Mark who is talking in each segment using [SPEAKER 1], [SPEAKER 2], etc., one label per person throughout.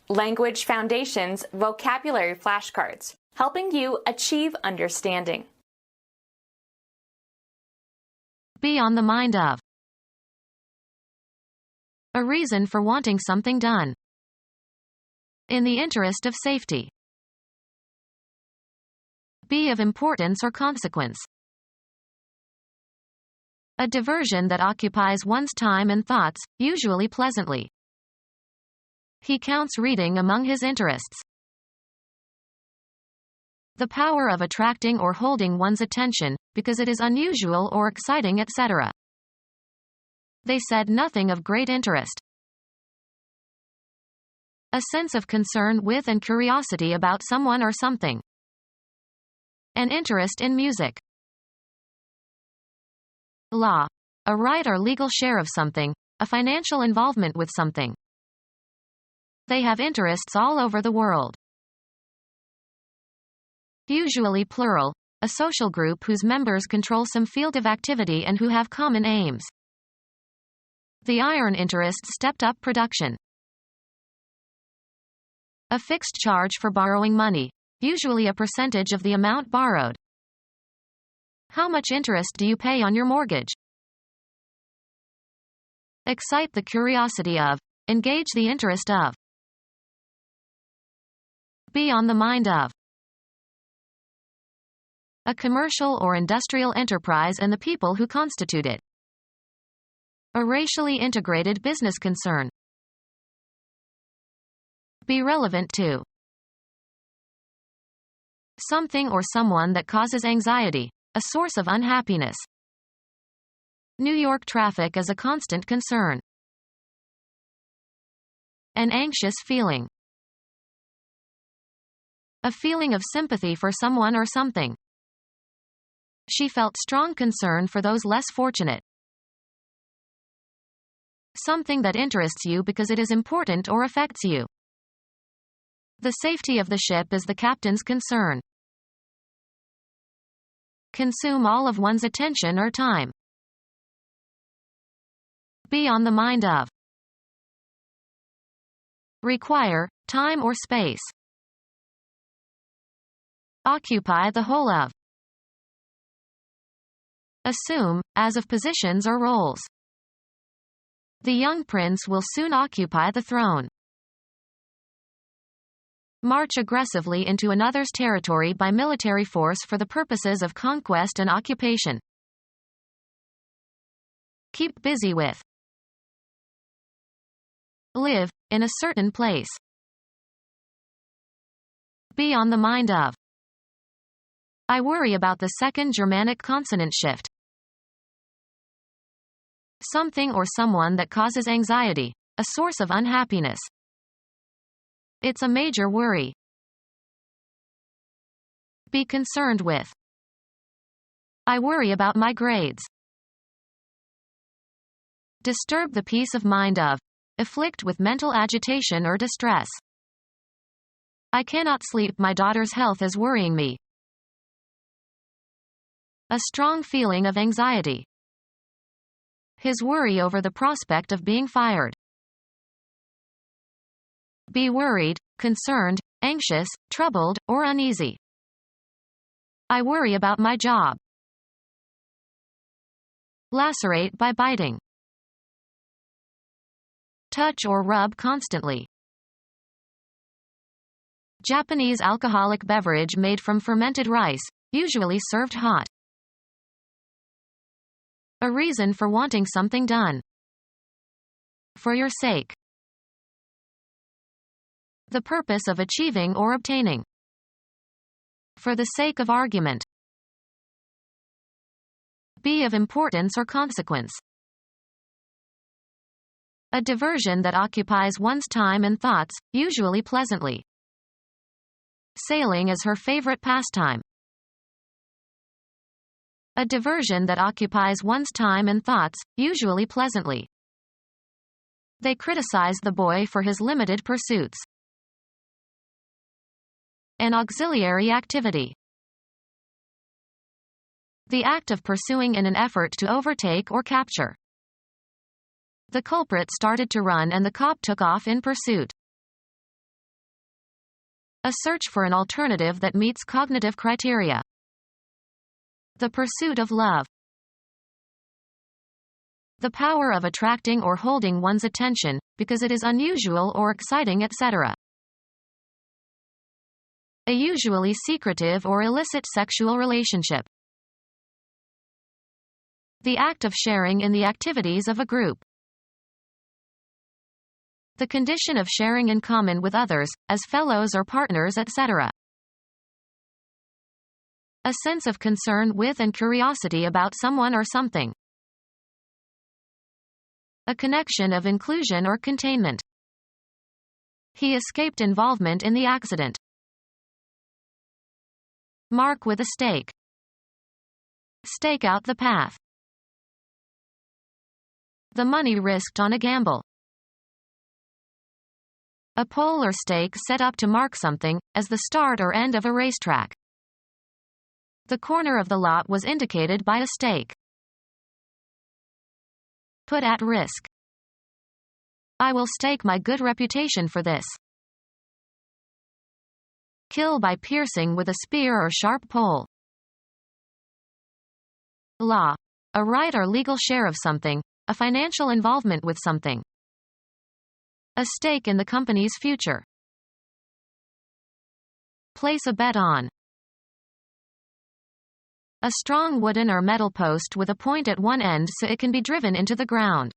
[SPEAKER 1] Language Foundations Vocabulary Flashcards, helping you achieve understanding.
[SPEAKER 2] Be on the mind of. A reason for wanting something done. In the interest of safety. Be of importance or consequence. A diversion that occupies one's time and thoughts, usually pleasantly. He counts reading among his interests. The power of attracting or holding one's attention, because it is unusual or exciting, etc. They said nothing of great interest. A sense of concern with and curiosity about someone or something. An interest in music. Law. A right or legal share of something, a financial involvement with something. They have interests all over the world. Usually plural, a social group whose members control some field of activity and who have common aims. The iron interests stepped up production. A fixed charge for borrowing money, usually a percentage of the amount borrowed. How much interest do you pay on your mortgage? Excite the curiosity of. Engage the interest of. Be on the mind of. A commercial or industrial enterprise and the people who constitute it. A racially integrated business concern. Be relevant to. Something or someone that causes anxiety, a source of unhappiness. New York traffic is a constant concern. An anxious feeling. A feeling of sympathy for someone or something. She felt strong concern for those less fortunate. Something that interests you because it is important or affects you. The safety of the ship is the captain's concern. Consume all of one's attention or time. Be on the mind of. Require, time or space. Occupy the whole of. Assume, as of positions or roles. The young prince will soon occupy the throne. March aggressively into another's territory by military force for the purposes of conquest and occupation. Keep busy with. Live, in a certain place. Be on the mind of. I worry about the second Germanic consonant shift. Something or someone that causes anxiety, a source of unhappiness. It's a major worry. Be concerned with. I worry about my grades. Disturb the peace of mind of. Afflict with mental agitation or distress. I cannot sleep. My daughter's health is worrying me. A strong feeling of anxiety. His worry over the prospect of being fired. Be worried, concerned, anxious, troubled, or uneasy. I worry about my job. Lacerate by biting. Touch or rub constantly. Japanese alcoholic beverage made from fermented rice, usually served hot. A reason for wanting something done. For your sake. The purpose of achieving or obtaining. For the sake of argument. Be of importance or consequence. A diversion that occupies one's time and thoughts, usually pleasantly. Sailing is her favorite pastime. A diversion that occupies one's time and thoughts, usually pleasantly. They criticize the boy for his limited pursuits. An auxiliary activity. The act of pursuing in an effort to overtake or capture. The culprit started to run and the cop took off in pursuit. A search for an alternative that meets cognitive criteria. The pursuit of love. The power of attracting or holding one's attention, because it is unusual or exciting, etc. A usually secretive or illicit sexual relationship. The act of sharing in the activities of a group. The condition of sharing in common with others, as fellows or partners, etc. A sense of concern with and curiosity about someone or something. A connection of inclusion or containment. He escaped involvement in the accident. Mark with a stake. Stake out the path. The money risked on a gamble. A pole or stake set up to mark something, as the start or end of a racetrack. The corner of the lot was indicated by a stake. Put at risk. I will stake my good reputation for this. Kill by piercing with a spear or sharp pole. Law. A right or legal share of something, a financial involvement with something. A stake in the company's future. Place a bet on. A strong wooden or metal post with a point at one end so it can be driven into the ground.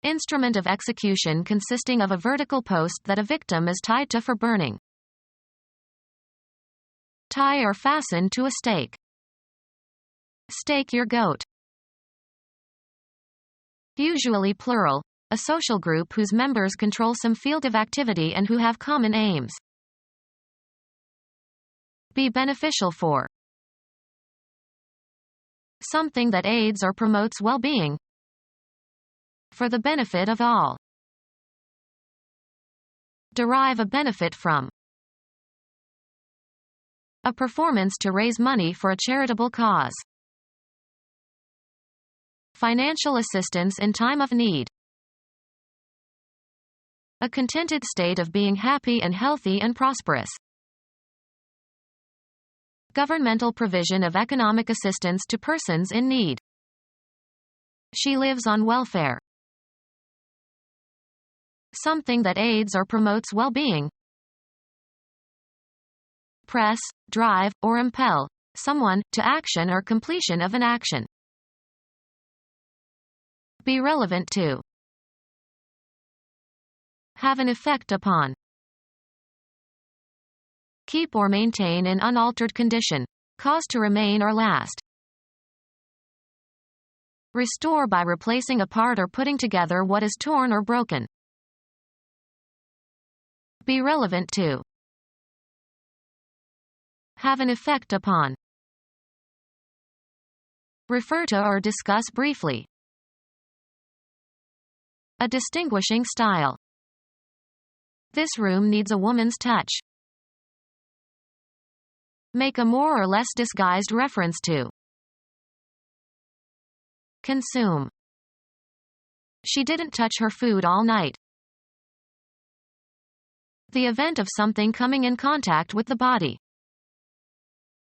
[SPEAKER 2] Instrument of execution consisting of a vertical post that a victim is tied to for burning. Tie or fasten to a stake. Stake your goat. Usually plural. A social group whose members control some field of activity and who have common aims. Be beneficial for. Something that aids or promotes well-being. For the benefit of all. Derive a benefit from. A performance to raise money for a charitable cause. Financial assistance in time of need. A contented state of being happy and healthy and prosperous. Governmental provision of economic assistance to persons in need. She lives on welfare. Something that aids or promotes well-being. Press, drive, or impel someone to action or completion of an action. Be relevant to. Have an effect upon. Keep or maintain in unaltered condition. Cause to remain or last. Restore by replacing a part or putting together what is torn or broken. Be relevant to. Have an effect upon. Refer to or discuss briefly. A distinguishing style. This room needs a woman's touch. Make a more or less disguised reference to. Consume. She didn't touch her food all night. The event of something coming in contact with the body.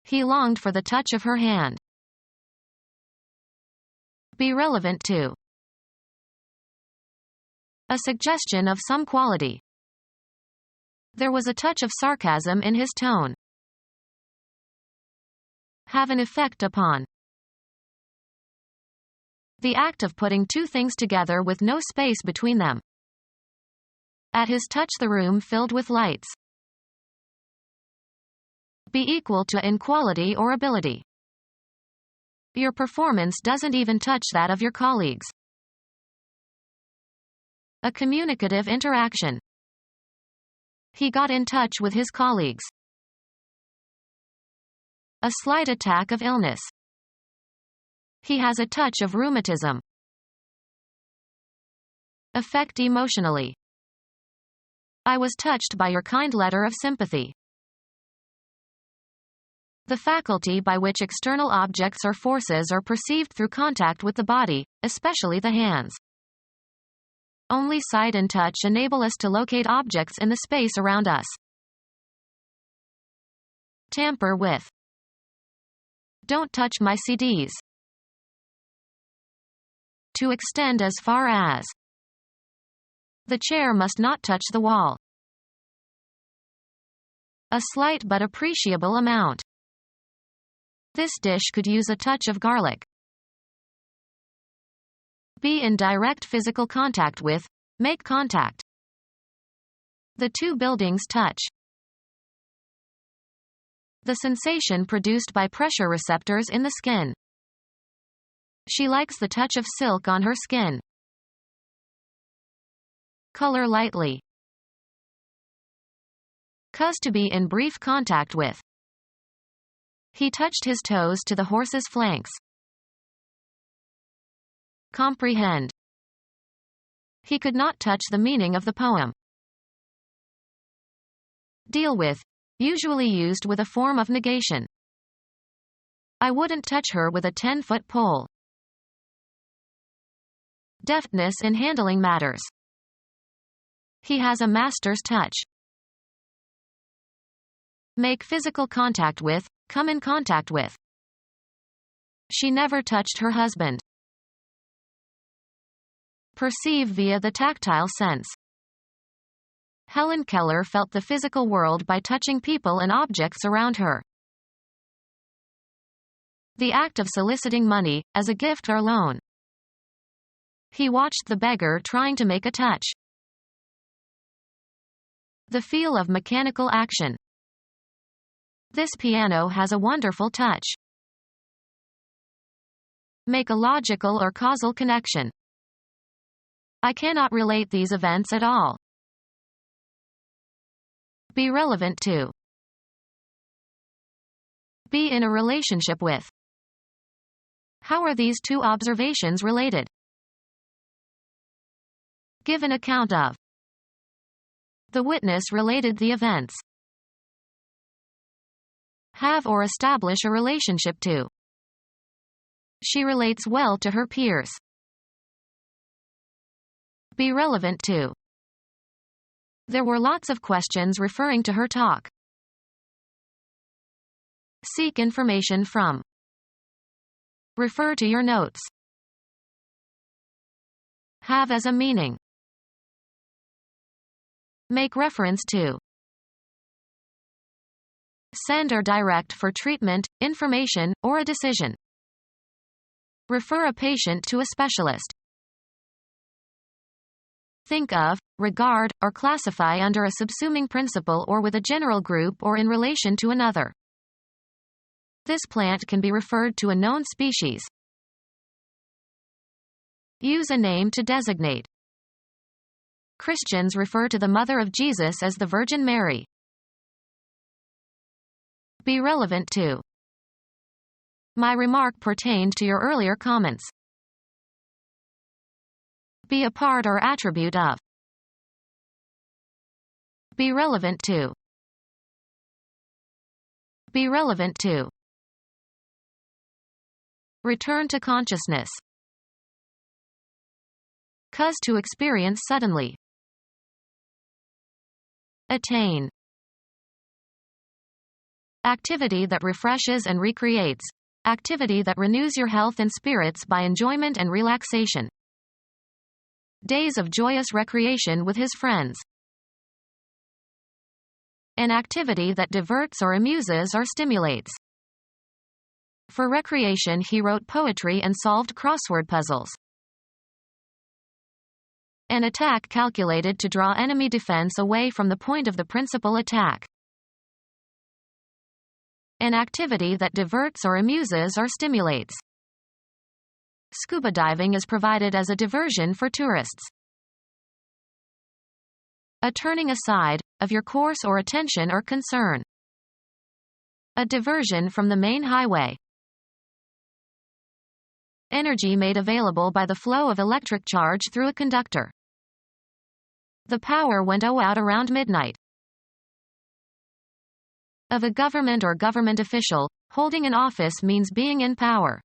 [SPEAKER 2] He longed for the touch of her hand. Be relevant to. A suggestion of some quality. There was a touch of sarcasm in his tone. Have an effect upon. The act of putting two things together with no space between them. At his touch the room filled with lights. Be equal to in quality or ability. Your performance doesn't even touch that of your colleagues. A communicative interaction. He got in touch with his colleagues. A slight attack of illness. He has a touch of rheumatism. Affect emotionally. I was touched by your kind letter of sympathy. The faculty by which external objects or forces are perceived through contact with the body, especially the hands. Only sight and touch enable us to locate objects in the space around us. Tamper with. Don't touch my CDs. To extend as far as. The chair must not touch the wall. A slight but appreciable amount. This dish could use a touch of garlic. Be in direct physical contact with. Make contact. The two buildings touch. The sensation produced by pressure receptors in the skin. She likes the touch of silk on her skin. Color lightly. Cause to be in brief contact with. He touched his toes to the horse's flanks. Comprehend. He could not touch the meaning of the poem. Deal with. Usually used with a form of negation. I wouldn't touch her with a 10-foot pole. Deftness in handling matters. He has a master's touch. Make physical contact with. Come in contact with. She never touched her husband. Perceive via the tactile sense. Helen Keller felt the physical world by touching people and objects around her. The act of soliciting money, as a gift or loan. He watched the beggar trying to make a touch. The feel of mechanical action. This piano has a wonderful touch. Make a logical or causal connection. I cannot relate these events at all. Be relevant to. Be in a relationship with. How are these two observations related? Give an account of. The witness related the events. Have or establish a relationship to. She relates well to her peers. Be relevant to. There were lots of questions referring to her talk. Seek information from. Refer to your notes. Have as a meaning. Make reference to. Send or direct for treatment, information, or a decision. Refer a patient to a specialist. Think of, regard, or classify under a subsuming principle or with a general group or in relation to another. This plant can be referred to a known species. Use a name to designate. Christians refer to the mother of Jesus as the Virgin Mary. Be relevant to. My remark pertained to your earlier comments. Be a part or attribute of. Be relevant to. Be relevant to. Return to consciousness. Cause to experience suddenly. Attain. Activity that refreshes and recreates. Activity that renews your health and spirits by enjoyment and relaxation. Days of joyous recreation with his friends. An activity that diverts or amuses or stimulates. For recreation he wrote poetry and solved crossword puzzles. An attack calculated to draw enemy defense away from the point of the principal attack. An activity that diverts or amuses or stimulates. Scuba diving is provided as a diversion for tourists. A turning aside, of your course or attention or concern. A diversion from the main highway. Energy made available by the flow of electric charge through a conductor. The power went out around midnight. Of a government or government official, holding an office means being in power.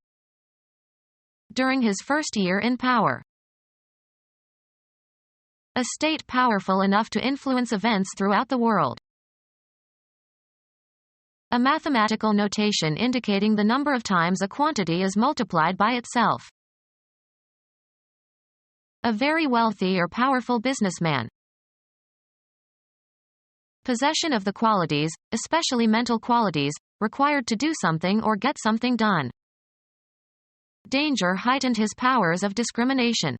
[SPEAKER 2] During his first year in power. A state powerful enough to influence events throughout the world. A mathematical notation indicating the number of times a quantity is multiplied by itself. A very wealthy or powerful businessman. Possession of the qualities, especially mental qualities, required to do something or get something done. Danger heightened his powers of discrimination.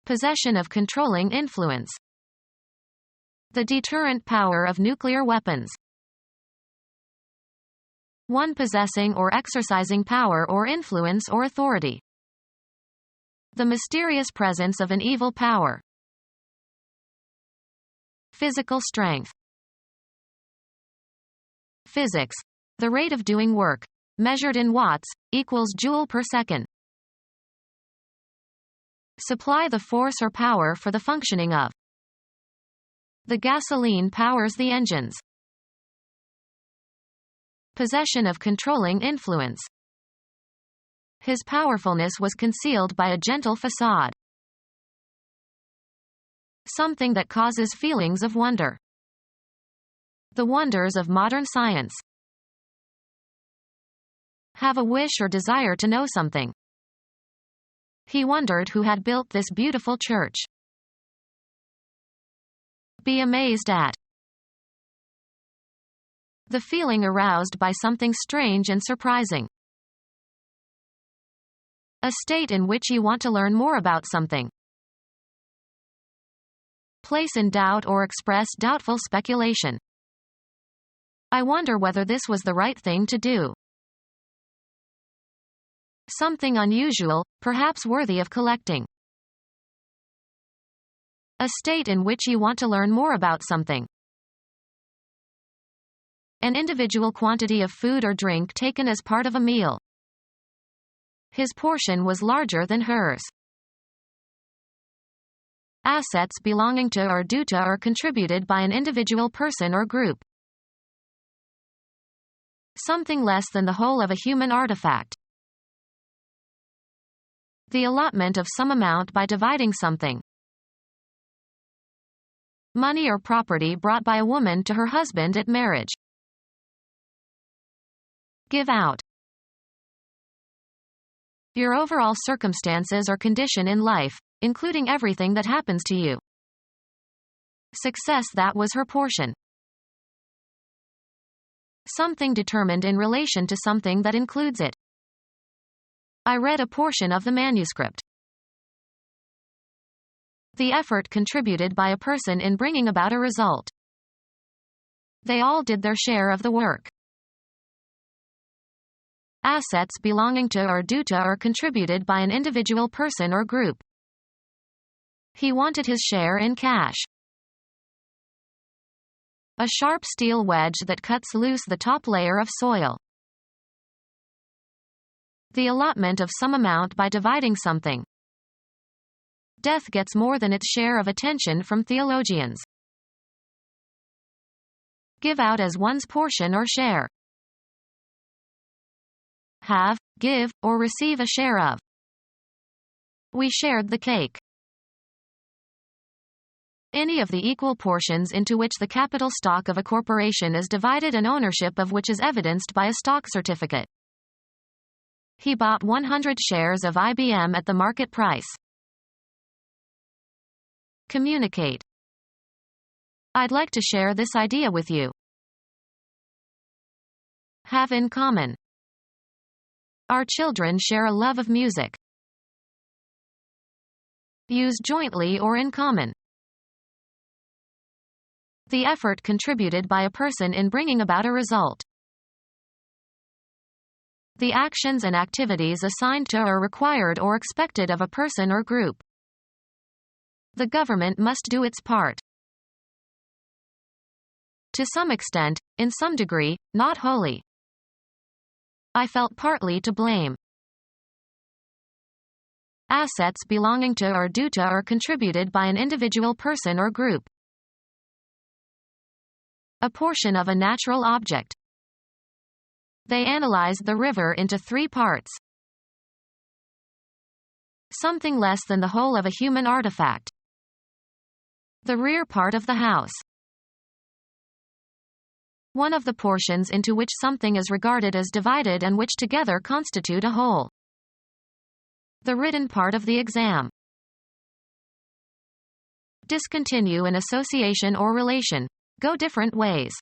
[SPEAKER 2] Possession of controlling influence. The deterrent power of nuclear weapons. One possessing or exercising power or influence or authority. The mysterious presence of an evil power. Physical strength. Physics. The rate of doing work, measured in watts, equals joule per second. Supply the force or power for the functioning of. The gasoline powers the engines. Possession of controlling influence. His powerfulness was concealed by a gentle facade. Something that causes feelings of wonder. The wonders of modern science. Have a wish or desire to know something. He wondered who had built this beautiful church. Be amazed at. The feeling aroused by something strange and surprising. A state in which you want to learn more about something. Place in doubt or express doubtful speculation. I wonder whether this was the right thing to do. Something unusual, perhaps worthy of collecting. A state in which you want to learn more about something. An individual quantity of food or drink taken as part of a meal. His portion was larger than hers. Assets belonging to or due to or contributed by an individual person or group. Something less than the whole of a human artifact. The allotment of some amount by dividing something. Money or property brought by a woman to her husband at marriage. Give out. Your overall circumstances or condition in life, including everything that happens to you. Success that was her portion. Something determined in relation to something that includes it. I read a portion of the manuscript. The effort contributed by a person in bringing about a result. They all did their share of the work. Assets belonging to or due to or contributed by an individual person or group. He wanted his share in cash. A sharp steel wedge that cuts loose the top layer of soil. The allotment of some amount by dividing something. Death gets more than its share of attention from theologians. Give out as one's portion or share. Have, give, or receive a share of. We shared the cake. Any of the equal portions into which the capital stock of a corporation is divided and ownership of which is evidenced by a stock certificate. He bought 100 shares of IBM at the market price. Communicate. I'd like to share this idea with you. Have in common. Our children share a love of music. Use jointly or in common. The effort contributed by a person in bringing about a result. The actions and activities assigned to or required or expected of a person or group. The government must do its part. To some extent, in some degree, not wholly. I felt partly to blame. Assets belonging to or due to or contributed by an individual person or group. A portion of a natural object. They analyzed the river into 3 parts. Something less than the whole of a human artifact. The rear part of the house. One of the portions into which something is regarded as divided and which together constitute a whole. The written part of the exam. Discontinue an association or relation. Go different ways.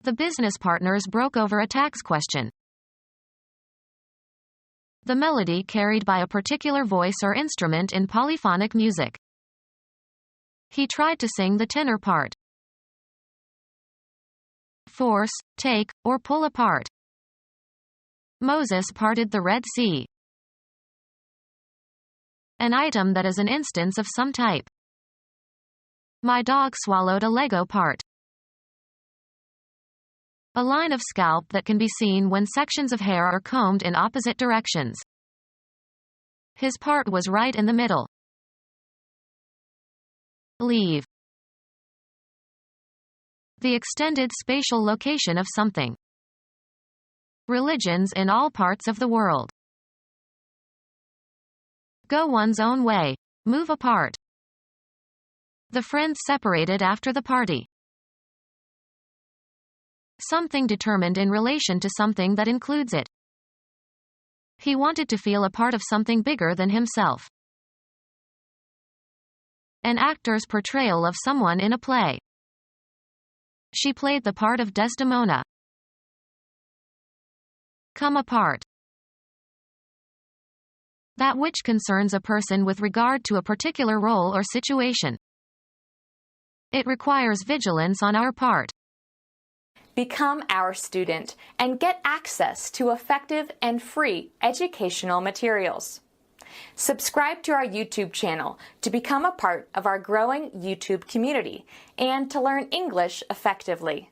[SPEAKER 2] The business partners broke over a tax question. The melody carried by a particular voice or instrument in polyphonic music. He tried to sing the tenor part. Force, take, or pull apart. Moses parted the Red Sea. An item that is an instance of some type. My dog swallowed a Lego part. A line of scalp that can be seen when sections of hair are combed in opposite directions. His part was right in the middle. Leave. The extended spatial location of something. Religions in all parts of the world. Go one's own way. Move apart. The friends separated after the party. Something determined in relation to something that includes it. He wanted to feel a part of something bigger than himself. An actor's portrayal of someone in a play. She played the part of Desdemona. Come apart. That which concerns a person with regard to a particular role or situation. It requires vigilance on our part.
[SPEAKER 1] Become our student and get access to effective and free educational materials. Subscribe to our YouTube channel to become a part of our growing YouTube community and to learn English effectively.